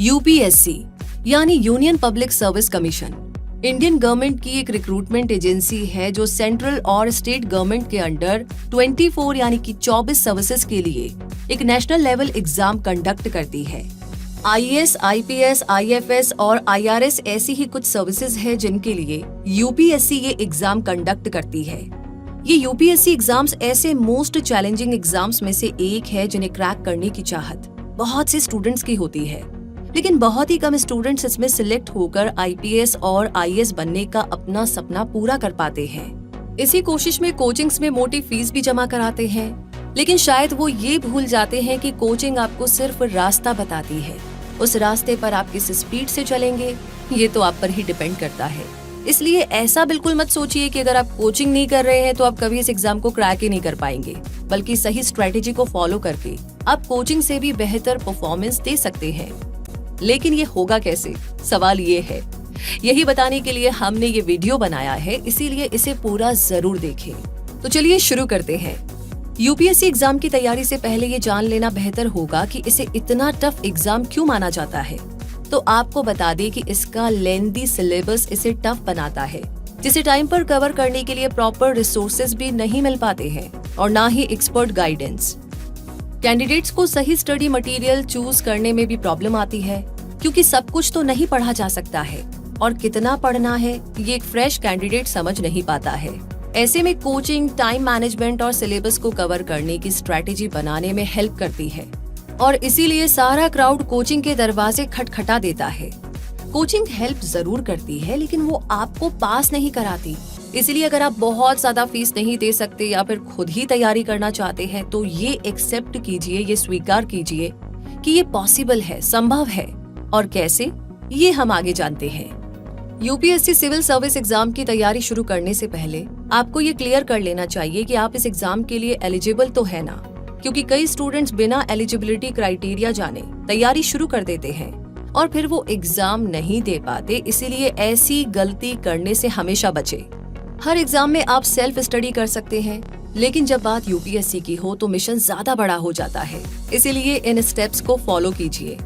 UPSC यानी union public service commission Indian government की एक रिक्रूटमेंट एजेंसी है जो सेंट्रल और स्टेट गवर्नमेंट के अंडर 24 यानी कि 24 सर्विसेज के लिए एक नेशनल लेवल एग्जाम कंडक्ट करती है। आईएएस, आईपीएस, आईएफएस और आईआरएस ऐसी ही कुछ सर्विसेज है जिनके लिए यूपीएससी ये एग्जाम कंडक्ट करती है। ये यूपीएससी एग्जाम्स ऐसे मोस्ट चैलेंजिंग एग्जाम्स में से एक है जिन्हें क्रैक करने की चाहत बहुत से स्टूडेंट्स की होती है, लेकिन बहुत ही कम स्टूडेंट्स इसमें सिलेक्ट होकर आईपीएस और आईएएस बनने का अपना सपना पूरा कर पाते हैं। इसी कोशिश में कोचिंग्स में मोटी फीस भी जमा कराते हैं, लेकिन शायद वो ये भूल जाते हैं कि कोचिंग आपको सिर्फ रास्ता बताती है। उस रास्ते पर आप किस स्पीड से चलेंगे ये तो आप पर ही डिपेंड करता है। इसलिए ऐसा बिल्कुल मत सोचिए कि अगर आप कोचिंग नहीं कर रहे हैं तो आप कभी इस एग्जाम को क्रैक ही नहीं कर पाएंगे, बल्कि सही स्ट्रेटेजी को फॉलो करके आप कोचिंग से भी बेहतर परफॉर्मेंस दे सकते हैं। लेकिन ये होगा कैसे, सवाल ये है। यही बताने के लिए हमने ये वीडियो बनाया है, इसीलिए इसे पूरा जरूर देखें। तो चलिए शुरू करते हैं। यूपीएससी एग्जाम की तैयारी से पहले ये जान लेना बेहतर होगा कि इसे इतना टफ एग्जाम क्यों माना जाता है। तो आपको बता दें कि इसका लेंथी सिलेबस इसे टफ बनाता है, जिसे टाइम पर कवर करने के लिए प्रॉपर रिसोर्सेज भी नहीं मिल पाते हैं और ना ही एक्सपर्ट गाइडेंस। कैंडिडेट्स को सही स्टडी मटेरियल चूज करने में भी प्रॉब्लम आती है, क्योंकि सब कुछ तो नहीं पढ़ा जा सकता है और कितना पढ़ना है ये एक फ्रेश कैंडिडेट समझ नहीं पाता है। ऐसे में कोचिंग टाइम मैनेजमेंट और सिलेबस को कवर करने की स्ट्रेटेजी बनाने में हेल्प करती है और इसीलिए सारा क्राउड कोचिंग के दरवाजे खटखटा देता है। कोचिंग हेल्प जरूर करती है, लेकिन वो आपको पास नहीं कराती। इसलिए अगर आप बहुत ज्यादा फीस नहीं दे सकते या फिर खुद ही तैयारी करना चाहते हैं तो ये एक्सेप्ट कीजिए, ये स्वीकार कीजिए कि ये पॉसिबल है, संभव है। और कैसे, ये हम आगे जानते हैं। यूपीएससी सिविल सर्विस एग्जाम की तैयारी शुरू करने से पहले आपको ये क्लियर कर लेना चाहिए कि आप इस एग्जाम के लिए एलिजिबल तो है ना, क्योंकि कई स्टूडेंट्स बिना एलिजिबिलिटी क्राइटेरिया जाने तैयारी शुरू कर देते हैं और फिर वो एग्जाम नहीं दे पाते। इसीलिए ऐसी गलती करने से हमेशा बचे। हर एग्जाम में आप सेल्फ स्टडी कर सकते हैं, लेकिन जब बात यूपीएससी की हो तो मिशन ज्यादा बड़ा हो जाता है। इसीलिए इन स्टेप्स को फॉलो कीजिए।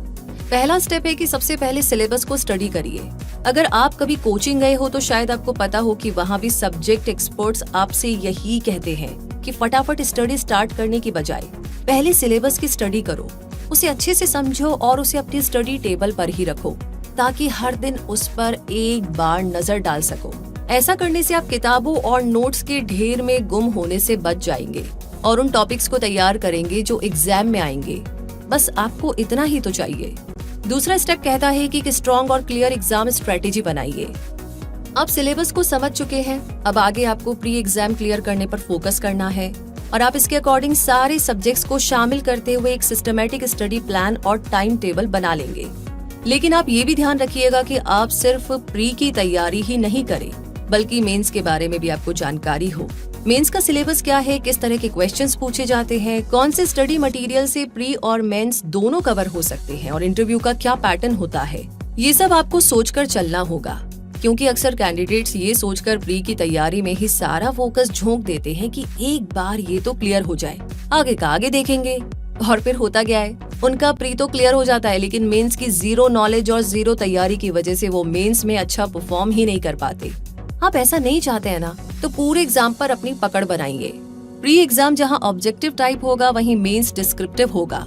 पहला स्टेप है कि सबसे पहले सिलेबस को स्टडी करिए। अगर आप कभी कोचिंग गए हो तो शायद आपको पता हो कि वहाँ भी सब्जेक्ट एक्सपर्ट्स आपसे यही कहते हैं कि फटाफट स्टडी स्टार्ट करने की बजाय पहले सिलेबस की स्टडी करो, उसे अच्छे से समझो और उसे अपनी स्टडी टेबल पर ही रखो, ताकि हर दिन उस पर एक बार नजर डाल सको। ऐसा करने से आप किताबों और नोट्स के ढेर में गुम होने से बच जाएंगे और उन टॉपिक्स को तैयार करेंगे जो एग्जाम में आएंगे। बस आपको इतना ही तो चाहिए। दूसरा स्टेप कहता है कि स्ट्रॉन्ग और क्लियर एग्जाम स्ट्रेटेजी बनाइए। आप सिलेबस को समझ चुके हैं, अब आगे आपको प्री एग्जाम क्लियर करने पर फोकस करना है और आप इसके अकॉर्डिंग सारे सब्जेक्ट्स को शामिल करते हुए एक सिस्टमैटिक स्टडी प्लान और टाइम टेबल बना लेंगे। लेकिन आप ये भी ध्यान रखिएगा कि आप सिर्फ प्री की तैयारी ही नहीं करें, बल्कि मेंस के बारे में भी आपको जानकारी हो। मेंस का सिलेबस क्या है, किस तरह के क्वेश्चंस पूछे जाते हैं, कौन से स्टडी मटेरियल से प्री और मेंस दोनों कवर हो सकते हैं और इंटरव्यू का क्या पैटर्न होता है, ये सब आपको सोचकर चलना होगा। क्योंकि अक्सर कैंडिडेट्स ये सोचकर प्री की तैयारी में ही सारा फोकस झोंक देते हैं कि एक बार ये तो क्लियर हो जाए, आगे का आगे देखेंगे। और फिर होता क्या है, उनका प्री तो क्लियर हो जाता है, लेकिन मेंस की जीरो नॉलेज और जीरो तैयारी की वजह से वो मेंस में अच्छा परफॉर्म ही नहीं कर पाते। आप ऐसा नहीं चाहते हैं ना, तो पूरे एग्जाम पर अपनी पकड़ बनाइए। प्री एग्जाम जहां ऑब्जेक्टिव टाइप होगा, वहीं मेंस डिस्क्रिप्टिव होगा।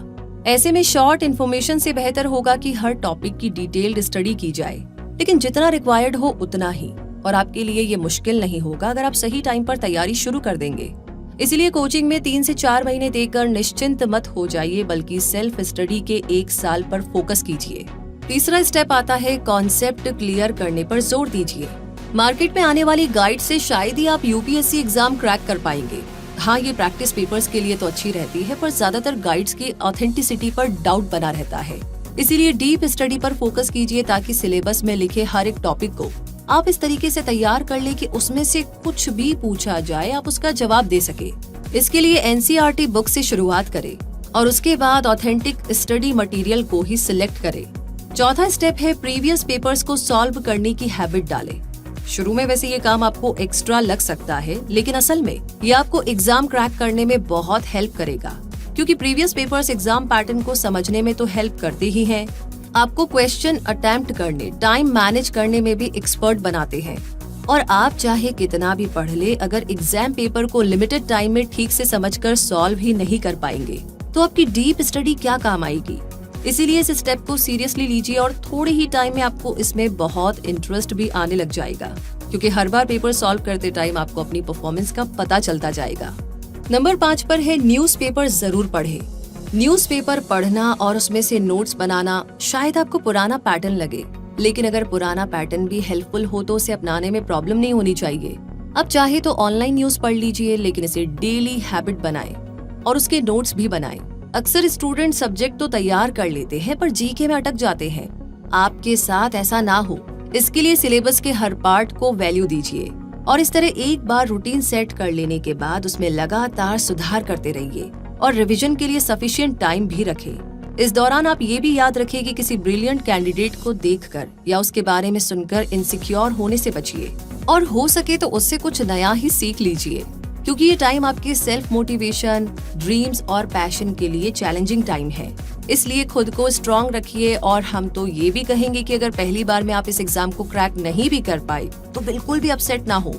ऐसे में शॉर्ट इन्फॉर्मेशन से बेहतर होगा कि हर टॉपिक की डिटेल्ड स्टडी की जाए, लेकिन जितना रिक्वायर्ड हो उतना ही। और आपके लिए ये मुश्किल नहीं होगा अगर आप सही टाइम पर तैयारी शुरू कर देंगे। इसलिए कोचिंग में 3 से 4 महीने देकर निश्चिंत मत हो जाइए, बल्कि सेल्फ स्टडी के 1 साल पर फोकस कीजिए। तीसरा स्टेप आता है कॉन्सेप्ट क्लियर करने पर जोर दीजिए। मार्केट में आने वाली गाइड से शायद ही आप यूपीएससी एग्जाम क्रैक कर पाएंगे। हाँ, ये प्रैक्टिस पेपर्स के लिए तो अच्छी रहती है, पर ज्यादातर गाइड्स की ऑथेंटिसिटी पर डाउट बना रहता है। इसीलिए डीप स्टडी पर फोकस कीजिए, ताकि सिलेबस में लिखे हर एक टॉपिक को आप इस तरीके से तैयार कर ले कि उसमें से कुछ भी पूछा जाए आप उसका जवाब दे सके। इसके लिए एनसीईआरटी बुक से शुरुआत करें और उसके बाद ऑथेंटिक स्टडी मटेरियल को ही सिलेक्ट करें। चौथा स्टेप है प्रीवियस पेपर्स को सॉल्व करने की हैबिट डालें। शुरू में वैसे ये काम आपको एक्स्ट्रा लग सकता है, लेकिन असल में ये आपको एग्जाम क्रैक करने में बहुत हेल्प करेगा, क्योंकि प्रीवियस पेपर्स एग्जाम पैटर्न को समझने में तो हेल्प करते ही हैं, आपको क्वेश्चन अटेम्प्ट करने, टाइम मैनेज करने में भी एक्सपर्ट बनाते हैं। और आप चाहे कितना भी पढ़ ले, अगर एग्जाम पेपर को लिमिटेड टाइम में ठीक से समझकर सॉल्व ही नहीं कर पाएंगे तो आपकी डीप स्टडी क्या काम आएगी। इसीलिए इस स्टेप को सीरियसली लीजिए और थोड़े ही टाइम में आपको इसमें बहुत इंटरेस्ट भी आने लग जाएगा, क्योंकि हर बार पेपर सॉल्व करते टाइम आपको अपनी परफॉर्मेंस का पता चलता जाएगा। नंबर 5 पर है न्यूज़पेपर जरूर पढ़े। न्यूज़पेपर पढ़ना और उसमें से नोट्स बनाना शायद आपको पुराना पैटर्न लगे, लेकिन अगर पुराना पैटर्न भी हेल्पफुल हो तो उसे अपनाने में प्रॉब्लम नहीं होनी चाहिए। अब चाहे तो ऑनलाइन न्यूज पढ़ लीजिए, लेकिन इसे डेली हैबिट बनाएं और उसके नोट्स भी बनाएं। अक्सर स्टूडेंट सब्जेक्ट तो तैयार कर लेते हैं पर जीके में अटक जाते हैं। आपके साथ ऐसा ना हो, इसके लिए सिलेबस के हर पार्ट को वैल्यू दीजिए और इस तरह एक बार रूटीन सेट कर लेने के बाद उसमें लगातार सुधार करते रहिए और रिवीजन के लिए सफिशिएंट टाइम भी रखें। इस दौरान आप ये भी याद रखिए कि किसी ब्रिलियंट कैंडिडेट को देखकर या उसके बारे में सुनकर इनसिक्योर होने से बचिए और हो सके तो उससे कुछ नया ही सीख लीजिए, क्योंकि ये टाइम आपके सेल्फ मोटिवेशन, ड्रीम्स और पैशन के लिए चैलेंजिंग टाइम है। इसलिए खुद को स्ट्रॉन्ग रखिए और हम तो ये भी कहेंगे कि अगर पहली बार में आप इस एग्जाम को क्रैक नहीं भी कर पाए तो बिल्कुल भी अपसेट ना हो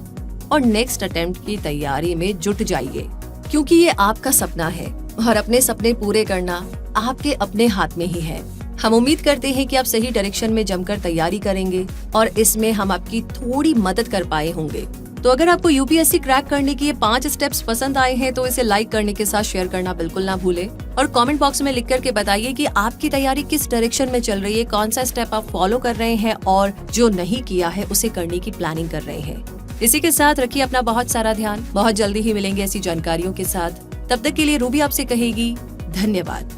और नेक्स्ट अटेम्प्ट की तैयारी में जुट जाइए, क्योंकि ये आपका सपना है और अपने सपने पूरे करना आपके अपने हाथ में ही है। हम उम्मीद करते हैं कि आप सही डायरेक्शन में जमकर तैयारी करेंगे और इसमें हम आपकी थोड़ी मदद कर पाए होंगे। तो अगर आपको यूपीएससी क्रैक करने के ये 5 स्टेप्स पसंद आए हैं तो इसे लाइक करने के साथ शेयर करना बिल्कुल ना भूलें और कमेंट बॉक्स में लिख करके बताइए कि आपकी तैयारी किस डायरेक्शन में चल रही है, कौन सा स्टेप आप फॉलो कर रहे हैं और जो नहीं किया है उसे करने की प्लानिंग कर रहे हैं। इसी के साथ रखिए अपना बहुत सारा ध्यान। बहुत जल्दी ही मिलेंगे ऐसी जानकारियों के साथ। तब तक के लिए रूबी आपसे कहेगी धन्यवाद।